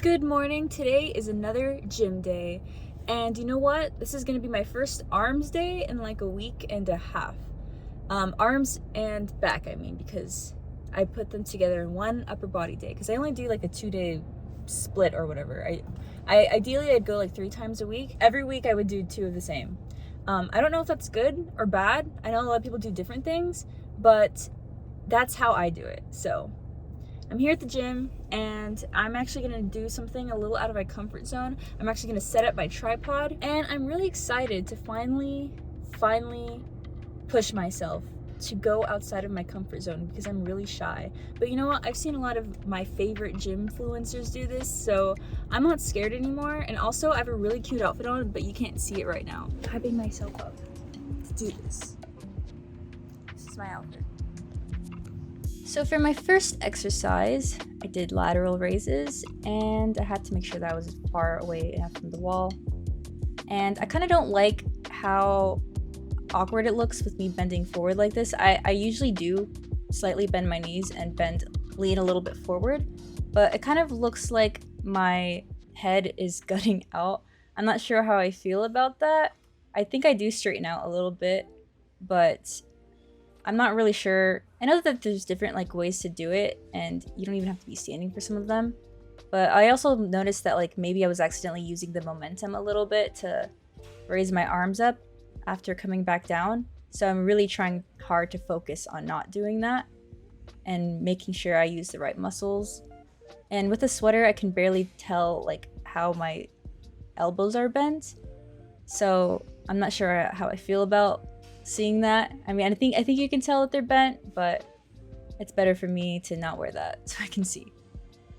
Good morning. Today is another gym day. And you know what? This is going to be my first arms day in like a week and a half. Arms and back, I mean, because I put them together in one upper body day because I only do like a 2-day split or whatever. I ideally I'd go like 3 times a week. Every week I would do two of the same. I don't know if that's good or bad. I know a lot of people do different things, but that's how I do it. So I'm here at the gym and I'm actually gonna do something a little out of my comfort zone. I'm actually gonna set up my tripod and I'm really excited to finally push myself to go outside of my comfort zone because I'm really shy. But you know what? I've seen a lot of my favorite gym influencers do this, so I'm not scared anymore. And also I have a really cute outfit on, but you can't see it right now. Hyping myself up to do this. This is my outfit. So for my first exercise, I did lateral raises and I had to make sure that I was far away enough from the wall. And I kind of don't like how awkward it looks with me bending forward like this. I usually do slightly bend my knees and lean a little bit forward, but it kind of looks like my head is gutting out. I'm not sure how I feel about that. I think I do straighten out a little bit, but I'm not really sure. I know that there's different like ways to do it and you don't even have to be standing for some of them. But I also noticed that like maybe I was accidentally using the momentum a little bit to raise my arms up after coming back down. So I'm really trying hard to focus on not doing that and making sure I use the right muscles. And with a sweater, I can barely tell like how my elbows are bent. So I'm not sure how I feel about seeing that. I mean, I think you can tell that they're bent, but it's better for me to not wear that so I can see.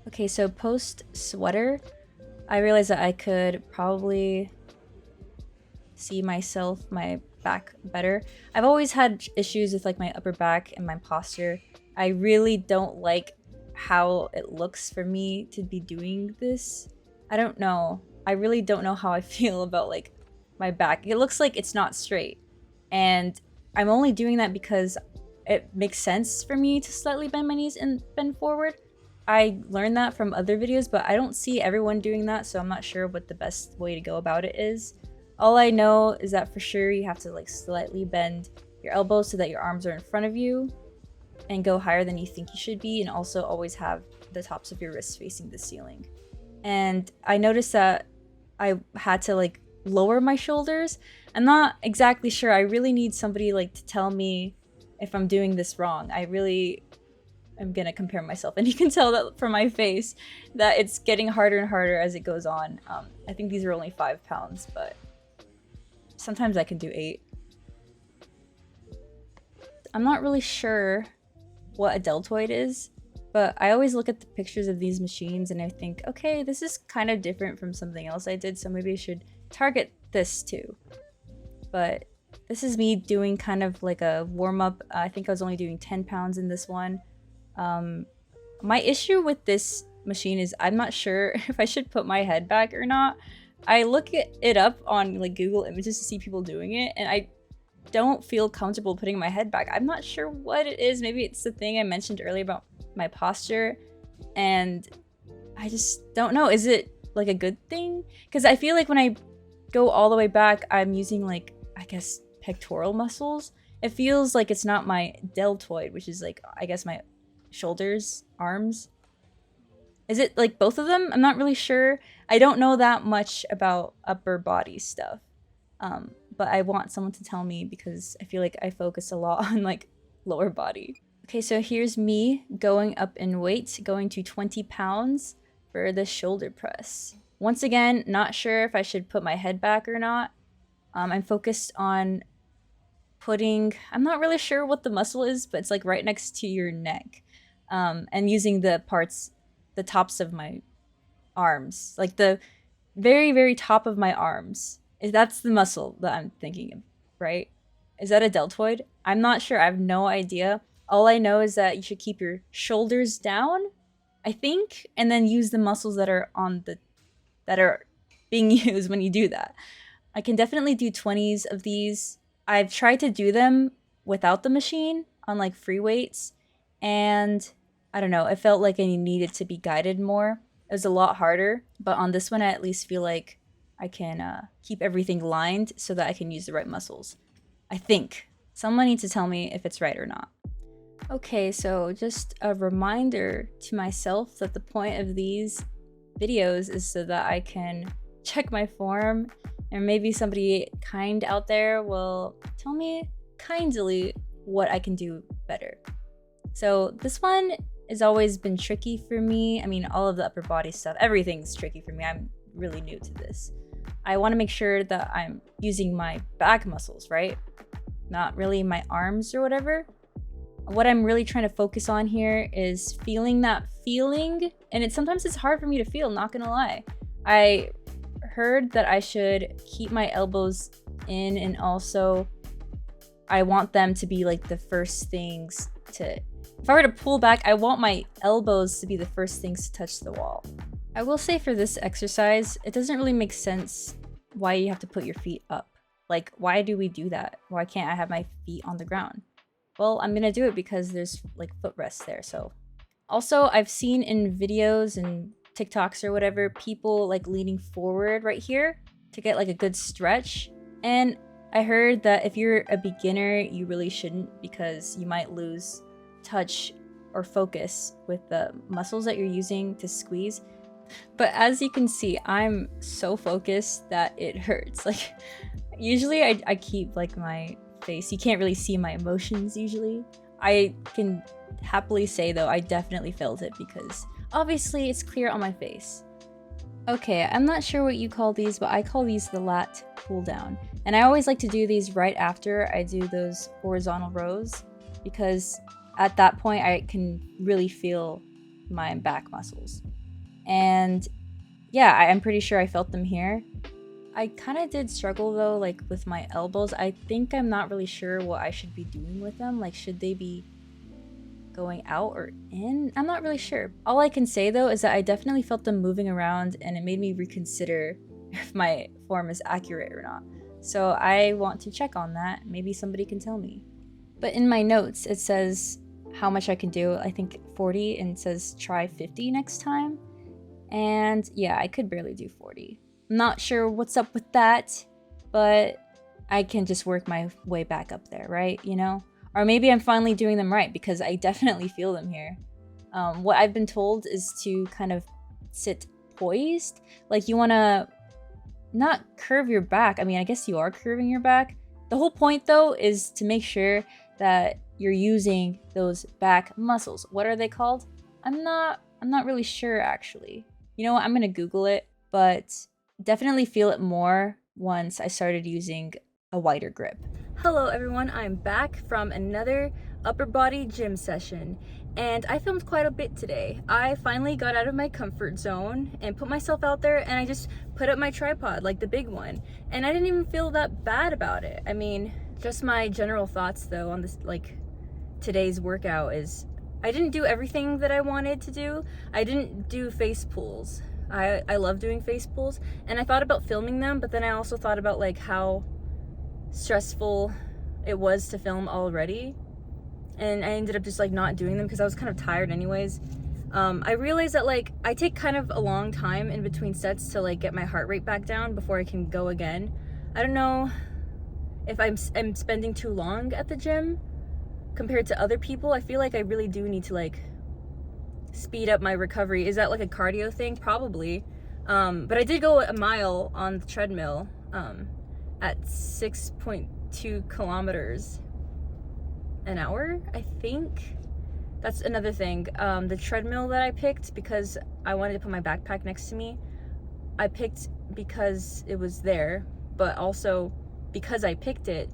Okay, so post sweater, I realized that I could probably see my back better. I've always had issues with like my upper back and my posture. I really don't like how it looks for me to be doing this. I don't know. I really don't know how I feel about like my back. It looks like it's not straight. And I'm only doing that because it makes sense for me to slightly bend my knees and bend forward. I learned that from other videos, but I don't see everyone doing that, so I'm not sure what the best way to go about it is. All I know is that for sure you have to like slightly bend your elbows so that your arms are in front of you and go higher than you think you should be, and also always have the tops of your wrists facing the ceiling. And I noticed that I had to like lower my shoulders. I'm not exactly sure. I really need somebody like to tell me if I'm doing this wrong. I really am gonna compare myself, and you can tell that from my face that it's getting harder and harder as it goes on. I think these are only 5 pounds, but sometimes I can do 8. I'm not really sure what a deltoid is, but I always look at the pictures of these machines and I think, okay, this is kind of different from something else I did, so maybe I should target this too. But this is me doing kind of like a warm-up. I think I was only doing 10 pounds in this one. My issue with this machine is I'm not sure if I should put my head back or not. I look it up on like Google Images to see people doing it, and I don't feel comfortable putting my head back. I'm not sure what it is. Maybe it's the thing I mentioned earlier about my posture, and I just don't know. Is it like a good thing? Because I feel like when I go all the way back, I'm using like, I guess, pectoral muscles. It feels like it's not my deltoid, which is like, I guess, my shoulders, arms. Is it like both of them? I'm not really sure. I don't know that much about upper body stuff. But I want someone to tell me because I feel like I focus a lot on like lower body. Okay, so here's me going up in weight, going to 20 pounds for the shoulder press. Once again, not sure if I should put my head back or not. I'm focused on I'm not really sure what the muscle is, but it's like right next to your neck. And using the tops of my arms, like the very, very top of my arms. That's the muscle that I'm thinking of, right? Is that a deltoid? I'm not sure. I have no idea. All I know is that you should keep your shoulders down, I think, and then use the muscles that are being used when you do that. I can definitely do 20s of these. I've tried to do them without the machine on like free weights, and I don't know, it felt like I needed to be guided more. It was a lot harder, but on this one, I at least feel like I can keep everything lined so that I can use the right muscles. I think. Someone needs to tell me if it's right or not. Okay, so just a reminder to myself that the point of these videos is so that I can check my form, and maybe somebody kind out there will tell me kindly what I can do better. So this one has always been tricky for me. I mean, all of the upper body stuff, everything's tricky for me. I'm really new to this. I want to make sure that I'm using my back muscles, right? Not really my arms or whatever. What I'm really trying to focus on here is feeling that feeling, and sometimes it's hard for me to feel, not gonna lie. I heard that I should keep my elbows in, and also I want them to be like the first things to, if I were to pull back, I want my elbows to be the first things to touch the wall. I will say for this exercise, it doesn't really make sense why you have to put your feet up. Like, why do we do that? Why can't I have my feet on the ground? Well, I'm gonna do it because there's like footrests there. So also, I've seen in videos and TikToks or whatever, people like leaning forward right here to get like a good stretch. And I heard that if you're a beginner, you really shouldn't, because you might lose touch or focus with the muscles that you're using to squeeze. But as you can see, I'm so focused that it hurts. Like, usually I keep like my face. You can't really see my emotions usually. I can happily say though, I definitely felt it because obviously it's clear on my face. Okay, I'm not sure what you call these, but I call these the lat pull down. And I always like to do these right after I do those horizontal rows, because at that point I can really feel my back muscles. And yeah, I'm pretty sure I felt them here. I kind of did struggle though, like with my elbows. I think I'm not really sure what I should be doing with them. Like, should they be going out or in? I'm not really sure. All I can say though is that I definitely felt them moving around, and it made me reconsider if my form is accurate or not. So I want to check on that. Maybe somebody can tell me. But in my notes, it says how much I can do. I think 40, and it says try 50 next time. And yeah, I could barely do 40. I'm not sure what's up with that, but I can just work my way back up there, right? You know? Or maybe I'm finally doing them right, because I definitely feel them here. What I've been told is to kind of sit poised. Like, you want to not curve your back. I mean, I guess you are curving your back. The whole point though is to make sure that you're using those back muscles. What are they called? I'm not really sure actually. You know what? I'm gonna Google it, but definitely feel it more once I started using a wider grip. Hello everyone, I'm back from another upper body gym session, and I filmed quite a bit today. I finally got out of my comfort zone and put myself out there, and I just put up my tripod, like the big one, and I didn't even feel that bad about it. I mean, just my general thoughts though on this, like today's workout is, I didn't do everything that I wanted to do. I didn't do face pulls. I love doing face pulls, and I thought about filming them, but then I also thought about like how stressful it was to film already, and I ended up just like not doing them because I was kind of tired anyways. I realized that like I take kind of a long time in between sets to like get my heart rate back down before I can go again. I don't know if I'm spending too long at the gym compared to other people. I feel like I really do need to like speed up my recovery. Is that like a cardio thing? Probably. But I did go a mile on the treadmill at 6.2 kilometers an hour, I think. That's another thing. The treadmill that I picked, because I wanted to put my backpack next to me, I picked because it was there, but also because I picked it,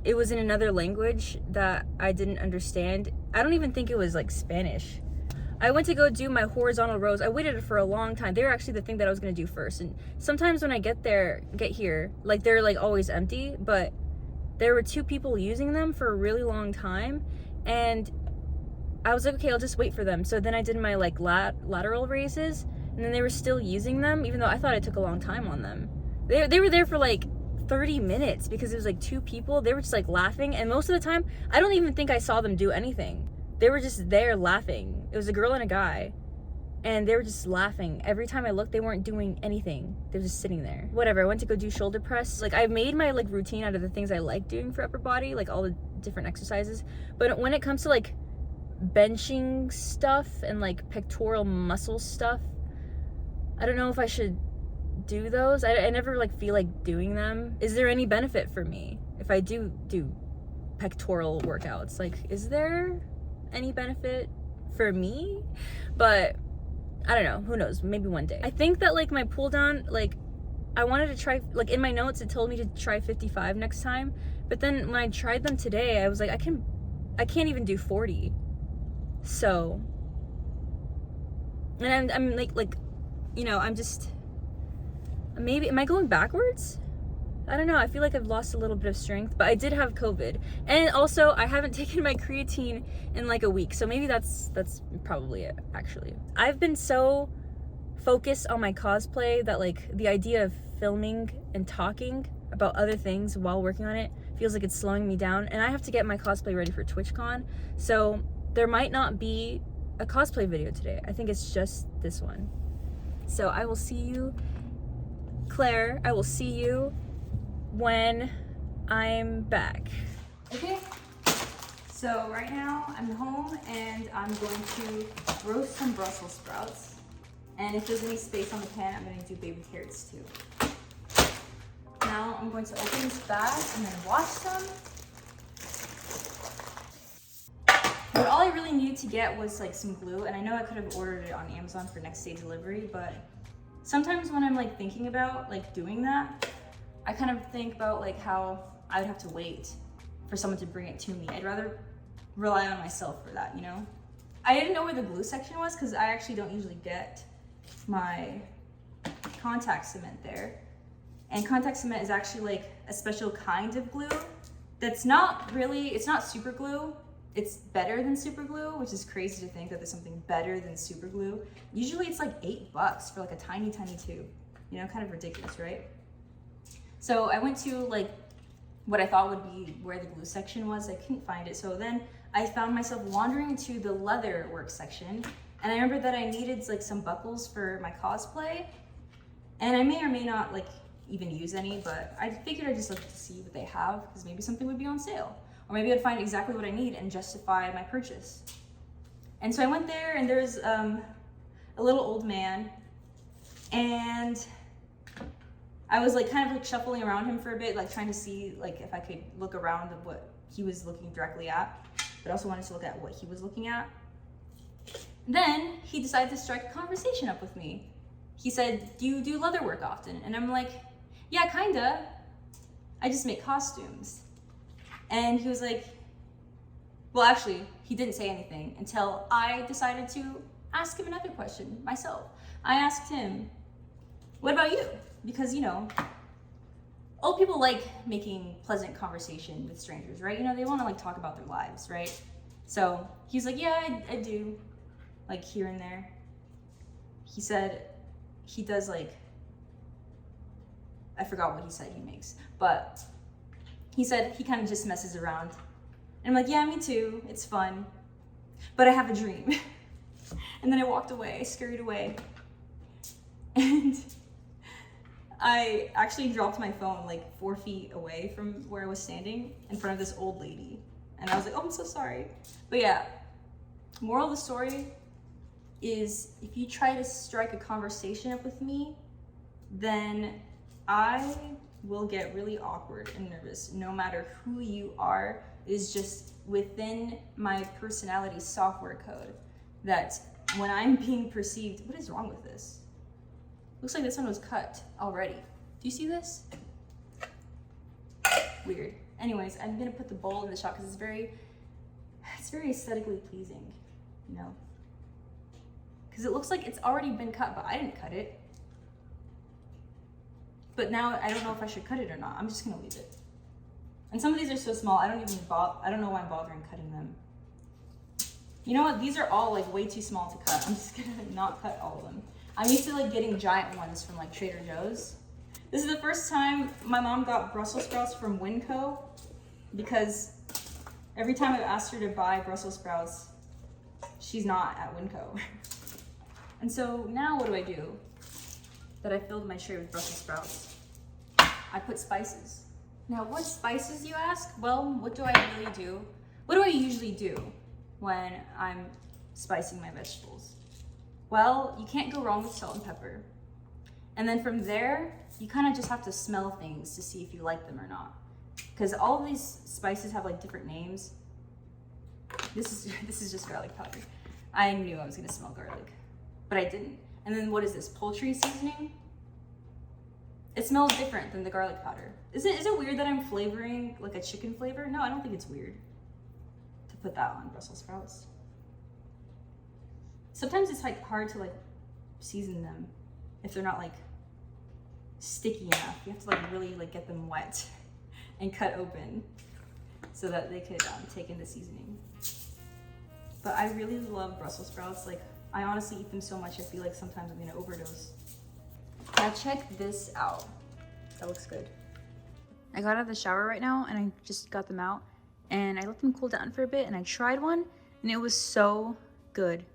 it was in another language that I didn't understand. I don't even think it was like Spanish. I went to go do my horizontal rows. I waited for a long time. They were actually the thing that I was gonna do first. And sometimes when I get here, like they're like always empty, but there were 2 people using them for a really long time. And I was like, okay, I'll just wait for them. So then I did my like lateral raises, and then they were still using them, even though I thought I took a long time on them. They were there for like 30 minutes because it was like 2 people. They were just like laughing, and most of the time I don't even think I saw them do anything. They were just there laughing. It was a girl and a guy, and they were just laughing. Every time I looked, they weren't doing anything. They were just sitting there. Whatever, I went to go do shoulder press. Like, I made my like routine out of the things I like doing for upper body, like all the different exercises. But when it comes to like benching stuff and like pectoral muscle stuff, I don't know if I should do those. I never like feel like doing them. Is there any benefit for me if I do pectoral workouts? Like, is there any benefit for me? But I don't know, who knows, maybe one day. I think that like my pull down, like I wanted to try, like in my notes it told me to try 55 next time, but then when I tried them today, I was like, I can't even do 40. So, and I'm like, you know, I'm just, maybe, am I going backwards? I don't know, I feel like I've lost a little bit of strength, but I did have COVID. And also, I haven't taken my creatine in like a week, so maybe that's probably it, actually. I've been so focused on my cosplay that like the idea of filming and talking about other things while working on it feels like it's slowing me down, and I have to get my cosplay ready for TwitchCon, so there might not be a cosplay video today. I think it's just this one. So I will see you, Claire, I will see you when I'm back. Okay, so right now I'm home and I'm going to roast some Brussels sprouts. And if there's any space on the pan, I'm gonna do baby carrots too. Now I'm going to open this bag and then wash them. But all I really needed to get was like some glue, and I know I could have ordered it on Amazon for next day delivery, but sometimes when I'm like thinking about like doing that, I kind of think about like how I would have to wait for someone to bring it to me. I'd rather rely on myself for that, you know? I didn't know where the glue section was because I actually don't usually get my contact cement there. And contact cement is actually like a special kind of glue that's not really, it's not super glue. It's better than super glue, which is crazy to think that there's something better than super glue. Usually it's like $8 for like a tiny, tiny tube. You know, kind of ridiculous, right? So I went to like what I thought would be where the glue section was. I couldn't find it. So then I found myself wandering to the leather work section. And I remember that I needed like some buckles for my cosplay. And I may or may not like even use any, but I figured I'd just look to see what they have because maybe something would be on sale. Or maybe I'd find exactly what I need and justify my purchase. And so I went there and there's a little old man, and I was like kind of like shuffling around him for a bit, like trying to see like if I could look around at what he was looking directly at, but also wanted to look at what he was looking at. Then he decided to strike a conversation up with me. He said, "Do you do leather work often?" And I'm like, "Yeah, kinda. I just make costumes." And he was like, well, actually, he didn't say anything until I decided to ask him another question myself. I asked him, "What about you?" Because, you know, old people like making pleasant conversation with strangers, right? You know, they want to like talk about their lives, right? So he's like, "Yeah, I do, like here and there." He said he does like, I forgot what he said he makes, but he said he kind of just messes around. And I'm like, "Yeah, me too, it's fun, but I have a dream." And then I walked away, I scurried away. And I actually dropped my phone like 4 feet away from where I was standing in front of this old lady. And I was like, "Oh, I'm so sorry." But yeah, moral of the story is if you try to strike a conversation up with me, then I will get really awkward and nervous no matter who you are. It is just within my personality software code that when I'm being perceived, what is wrong with this? Looks like this one was cut already. Do you see this? Weird. Anyways, I'm gonna put the bowl in the shot because it's very aesthetically pleasing, you know? Because it looks like it's already been cut, but I didn't cut it. But now I don't know if I should cut it or not. I'm just gonna leave it. And some of these are so small, I don't know why I'm bothering cutting them. You know what? These are all like way too small to cut. I'm just gonna not cut all of them. I'm used to like getting giant ones from like Trader Joe's. This is the first time my mom got Brussels sprouts from Winco, because every time I've asked her to buy Brussels sprouts, she's not at Winco. And so now what do? That I filled my tray with Brussels sprouts. I put spices. Now what spices, you ask? Well, what do I really do? What do I usually do when I'm spicing my vegetables? Well, you can't go wrong with salt and pepper. And then from there, you kind of just have to smell things to see if you like them or not. Because all of these spices have like different names. This is just garlic powder. I knew I was gonna smell garlic, but I didn't. And then what is this, poultry seasoning? It smells different than the garlic powder. Is it weird that I'm flavoring like a chicken flavor? No, I don't think it's weird to put that on Brussels sprouts. Sometimes it's like hard to like season them if they're not like sticky enough. You have to like really like get them wet and cut open so that they could take in the seasoning. But I really love Brussels sprouts. Like, I honestly eat them so much I feel like sometimes I'm gonna overdose. Now check this out. That looks good. I got out of the shower right now and I just got them out and I let them cool down for a bit and I tried one and it was so good.